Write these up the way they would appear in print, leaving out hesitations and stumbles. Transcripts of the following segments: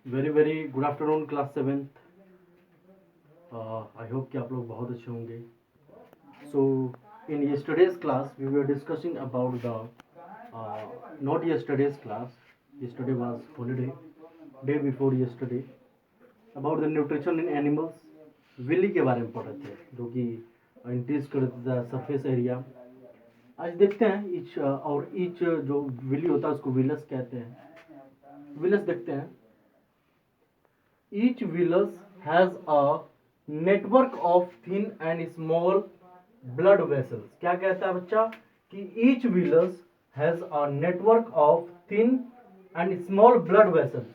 Very very good afternoon class 7th। I hope कि आप लोग बहुत अच्छे होंगे। सो इन yesterday's class we were discussing about the not yesterday's class, yesterday was holiday, day before yesterday, about the nutrition in animals। Villi के बारे में पढ़ रहे थे जो कि इंक्रीज कर देता है सरफेस एरिया। आज देखते हैं ईच जो विली होता है उसको विलस कहते हैं। विलस देखते हैं। Each villus has a network of thin and small blood vessels। क्या कहता है बच्चा कि each villus has a network of thin and small blood vessels।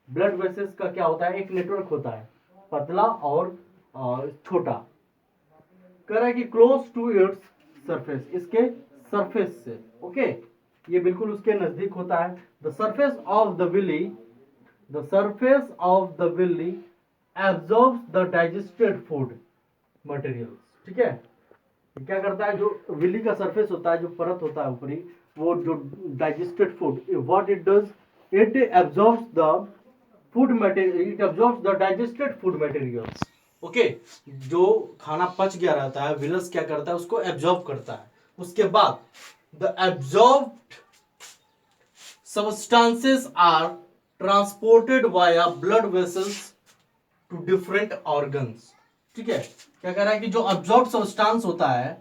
blood vessels का क्या होता है? एक नेटवर्क होता है पतला और छोटा। कह रहा है कि क्लोज टू इट्स सरफेस, इसके सरफेस से। ओके, ये बिल्कुल उसके नजदीक होता है। The surface of the villi, the surface of the villi absorbs the digested food materials। ठीक है, क्या करता है? जो विली का सरफेस होता है, जो परत होता है ऊपरी, वो जो digested food, what it does, it absorbs the food material, it absorbs the digested food materials. Okay, जो खाना पच गया रहता है, विलस क्या करता है? उसको एब्जॉर्ब करता है। उसके बाद the absorbed substances are transported via blood vessels to different organs। ठीक है, क्या कह रहा है कि जो absorbed substance होता है,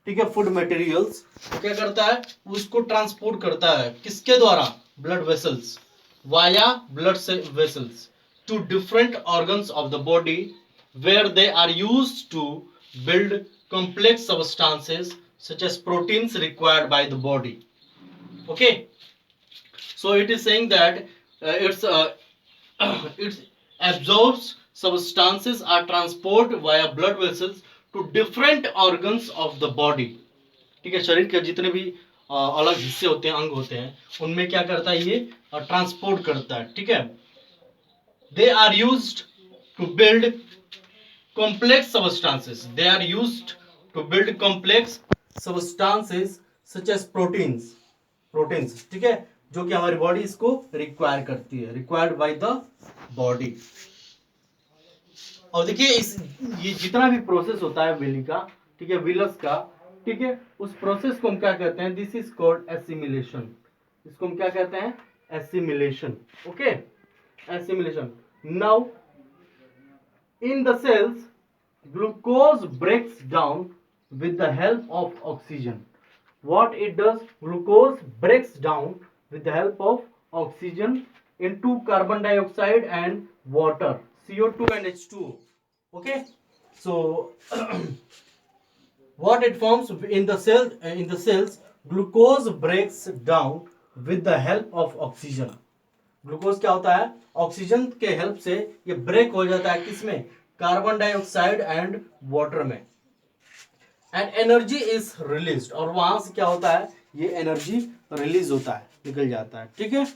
ठीक है, फूड मटेरियल्स, क्या करता है? उसको ट्रांसपोर्ट करता है किसके द्वारा? Blood vessels, via blood vessels to different organs of the body where they are used to build complex substances such as proteins required by the body। okay, so it is saying that it absorbs substances are transported via blood vessels to different organs of the body। ठीक है, शरीर के जितने भी अलग हिस्से होते हैं, अंग होते हैं, उनमें क्या करता है? ये ट्रांसपोर्ट करता है। ठीक है, they are used to build complex substances, they are used to build complex substances such as proteins। ठीक है, जो कि हमारी बॉडी इसको रिक्वायर करती है, रिक्वायर्ड बाय द बॉडी। और देखिए ये जितना भी प्रोसेस होता है विली का, ठीक है, विलस का, ठीक है, उस प्रोसेस को हम क्या कहते हैं? This is called assimilation. इसको हम क्या कहते हैं? Assimilation. Okay, assimilation. Now in the cells, glucose breaks down with the help of oxygen। what it does? Glucose breaks down with the help of oxygen into carbon dioxide and water, CO2 and H2O। okay, so what it forms in the cells, glucose breaks down with the help of oxygen। Glucose क्या होता है? Oxygen के help से ये break हो जाता है किसमें? कार्बन डाइऑक्साइड एंड वाटर में। एंड एनर्जी इज रिलीज्ड, और वहां से क्या होता है? ये एनर्जी रिलीज होता है, निकल जाता है। ठीक है,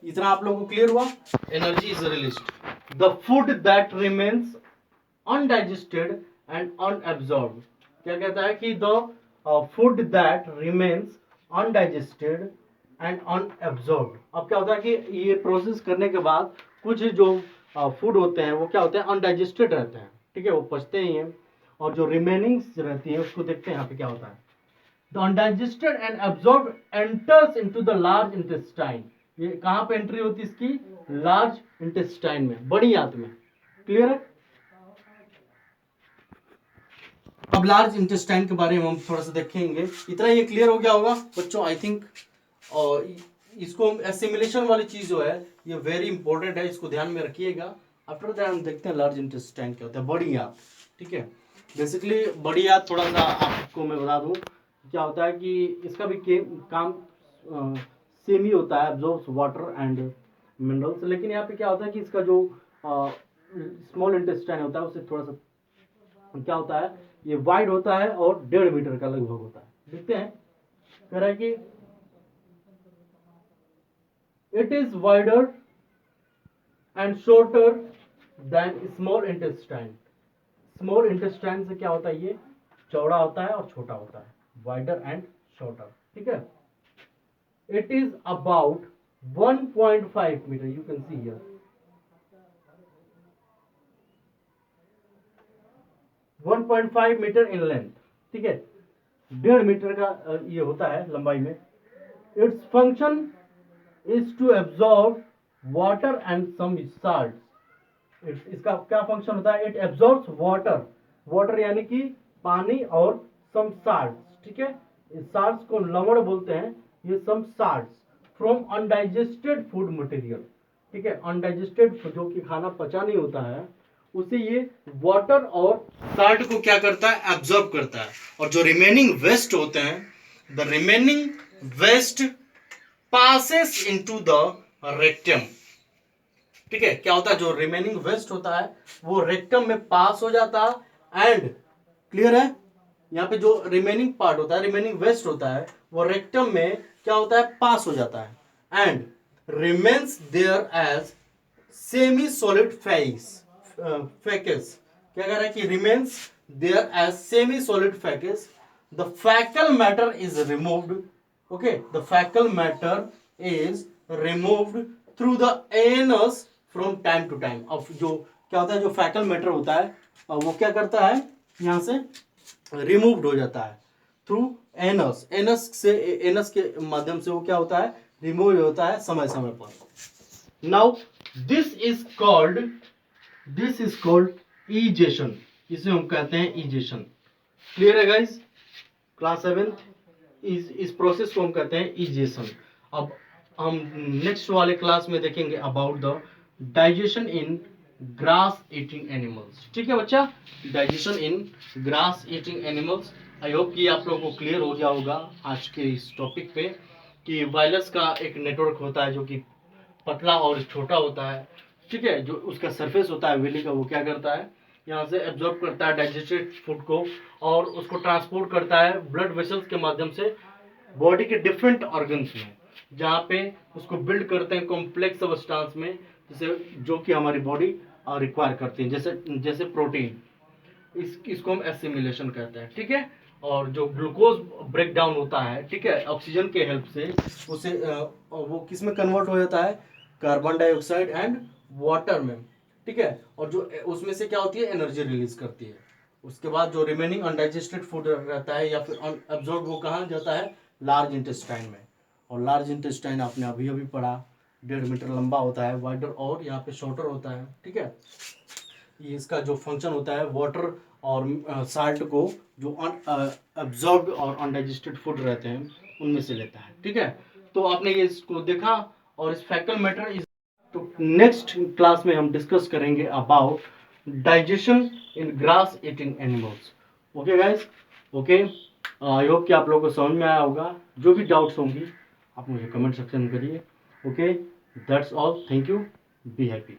इतना आप लोगों को क्लियर हुआ? Energy is released. The food that remains undigested and unabsorbed. क्या कहता है कि the food that remains undigested and unabsorbed. अब क्या होता है कि ये प्रोसेस करने के बाद कुछ जो फूड होते हैं वो क्या होते हैं? अनडाइजेस्टेड रहते हैं। ठीक है, वो पचते ही हैं, और जो रिमेनिंग्स रहती है उसको देखते हैं यहाँ पे क्या होता है। The undigested and absorbed enters into the large intestine. ये कहाँ पे एंट्री होती है इसकी? लार्ज इंटेस्टाइन में, बड़ी आंत में। क्लियर है? अब लार्ज इंटेस्टाइन के बारे में हम थोड़ा सा देखेंगे। इतना ये क्लियर हो गया होगा बच्चों, आई थिंक। और इसको एसिमिलेशन वाली चीज जो है ये वेरी इंपॉर्टेंट है, इसको ध्यान में रखिएगा। आफ्टर दैट हम देखते हैं लार्ज इंटेस्टाइन क्या होता है, बड़ी आंत। ठीक है, बेसिकली बड़ी आंत थोड़ा सा आपको मैं बता दूं क्या होता है कि इसका भी काम सेम ही होता है, एब्जॉर्ब्स वाटर एंड मिनरल्स। लेकिन यहाँ पे क्या होता है कि इसका जो स्मॉल इंटेस्टाइन होता है उससे थोड़ा सा क्या होता है, ये वाइड होता है और 1.5 मीटर का लगभग होता है। देखते हैं, कह रहा है कि it is wider and shorter than small intestine। small intestine से क्या होता है? ये चौड़ा होता है और छोटा होता है, wider and shorter। ठीक है, it is about 1.5 meter, you can see here 1.5 metre in length, ठीक है, 1.5 मीटर का ये होता है लंबाई में। Its function is to absorb water and some salt. इसका क्या फंक्शन होता है? इट एब्जॉर्ब्स वाटर, वाटर यानी कि पानी, और सम साल्ट, ठीक है, इस साल्ट को लवण बोलते हैं, ये some salt from undigested food material, ठीक है, अनडाइजेस्टेड जो कि खाना पचा नहीं होता है उसे ये वाटर और साल्ट को क्या करता है? एब्जॉर्ब करता है। और जो रिमेनिंग वेस्ट होते हैं, the remaining waste passes into the rectum, ठीक है, क्या होता है? जो रिमेनिंग वेस्ट होता है वो रेक्टम में पास हो जाता है। एंड क्लियर है? यहाँ पे जो रिमेनिंग पार्ट होता है, रिमेनिंग वेस्ट होता है, वो रेक्टम में क्या होता है? पास हो जाता है। And remains there as semi solid faeces. क्या कह रहा है कि remains there as semi solid faeces, the faecal matter is removed, okay, the faecal matter is removed through the anus from time to time. अब जो क्या होता है, जो फैकल मैटर होता है वो क्या करता है? यहाँ से रिमूव्ड हो जाता है थ्रू एनस, एनस के माध्यम से वो क्या होता है? रिमूव होता है समय समय पर। नाउ दिस इज कॉल्ड ईजेशन, इसे हम कहते हैं ईजेशन। क्लियर है गाइस? क्लास 7 इस प्रोसेस को हम कहते हैं ईजेशन। अब हम नेक्स्ट वाले क्लास में देखेंगे about the digestion in grass eating animals, ठीक है बच्चा, digestion in grass eating animals. I hope कि आप लोगों को क्लियर हो गया होगा आज के इस टॉपिक पे कि वायरस का एक नेटवर्क होता है जो कि पतला और छोटा होता है, ठीक है, जो उसका सरफेस होता है वेली का, वो क्या करता है? यहाँ से एब्जॉर्ब करता है डाइजेस्टेड फूड को और उसको ट्रांसपोर्ट करता है ब्लड वेसल्स के माध्यम से बॉडी के डिफरेंट ऑर्गन्स में, जहाँ पे उसको बिल्ड करते हैं कॉम्प्लेक्स सब्सटेंस में, जैसे जो कि हमारी बॉडी रिक्वायर करती है, जैसे प्रोटीन, इसको हम एसिमिलेशन कहते हैं, ठीक है। और जो ग्लूकोज ब्रेक डाउन होता है, ठीक है, ऑक्सीजन के हेल्प से उसे वो किस में कन्वर्ट हो जाता है? कार्बन डाइऑक्साइड एंड वाटर में, ठीक है, और जो उसमें से क्या होती है? एनर्जी रिलीज करती है। उसके बाद जो रिमेनिंग अनडाइजेस्टेड फूड रहता है या फिर अनअब्जॉर्ब, वो कहाँ जाता है? लार्ज इंटेस्टाइन में। और लार्ज इंटेस्टाइन आपने अभी अभी पढ़ा, 1.5 मीटर लंबा होता है, वाइडर और यहाँ पे शॉर्टर होता है, ठीक है। ये इसका जो फंक्शन होता है वाटर और साल्ट को जो अब्जॉर्ब और अनडाइजेस्टेड फूड रहते हैं उनमें से लेता है, ठीक है। तो आपने ये इसको देखा और इस फैकल मैटर इज, तो नेक्स्ट क्लास में हम डिस्कस करेंगे about digestion in grass eating animals. Okay guys, okay, I hope कि आप लोगों को समझ में आया होगा। जो भी डाउट्स होंगी आप मुझे कमेंट सेक्शन में करिए। Okay, that's all, thank you, be happy.